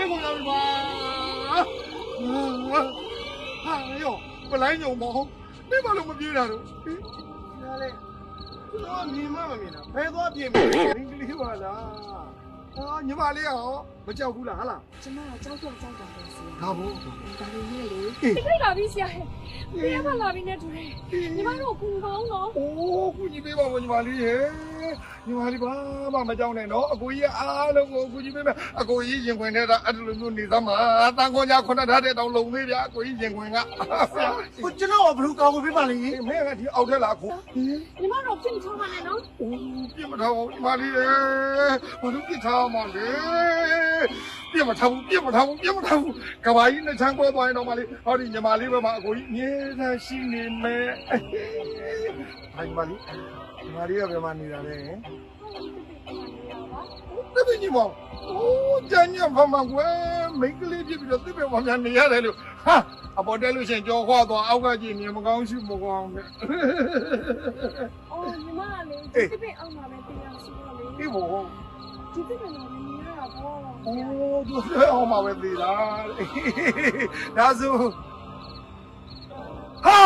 လေးကိုရောက်ပါဟာရောပလိုင်းညုံမဟုတ်နေပါလို့မပြေးတာတော့နားလေကျွန်တော်မြင်မှမမြင်တာဘယ်သွားပြင်မလဲအင်္ဂလိပ်ပါလားညီမလေးရောမကြောက်ဘူးလားဟာလား ကျမကကြောက်တော့ကြောက်တာပဲဆရာ ဒါဘူး ဒါပေမဲ့လေသိတာပြီဆရာဟဲ့ဘယ်မှာလာပြီးနေတူတယ်ညီမတို့ကူကောင်းတော့ အိုးကူညီပေးပါဦးညီမလေးရေညီမလေးဘာမှမကြောက်နဲ့နော်အကိုကြီးအားလုံးကိုကူညီပေးမယ်အကိုကြီးရင်ခွင်ထဲကအဲ့လိုမျိုးနေသမှာတန်ခွန်ညာခုနထားတဲ့တောင်လုံသေးဗျာအကိုကြီးရင်ခွင်ကကိုကျွန်တော်ကဘလို့ကောင်းကိုပေးပါလိမ့်မင်းကဒီအောက်ထက်လာခု ညီမတို့ပြင်ထားပါနဲ့နော် အိုးပြစ်မထားဘူးညီမလေးရေဘလို့ပြစ်ထားမှလဲပြစ်မထားဘူးကဘာကြီးနဲ့ချမ်းကွဲသွားရင်တော့မလေးဟောဒီညီမလေးဘက်မှာအကိုကြီးအမြဲတမ်းရှိနေမယ်ညီမလေးကဘယ်မှာနေတာလဲတပည့်ညီမအိုးကြမ်းညံဖမှန်ကွယ်မိန်းကလေးဖြစ်ပြီးတော့တပည့်ဘာများနေရတယ်လို့ဟာအပေါ်တက်လို့ရှင်ကြောခွာသွားအောက်ကကြည့်နေမကောင်းရှိမကောင်းနဲ့ အော်ညီမလေးဒီပြင်အောင်မှာပဲတရားရှိတော့လေ ဒီဘော ဒီပြင်ကလည်းမြင်ရတာပေါ့ အိုးသူအောင်မှာပဲသေးလားဒါဆိုဟာ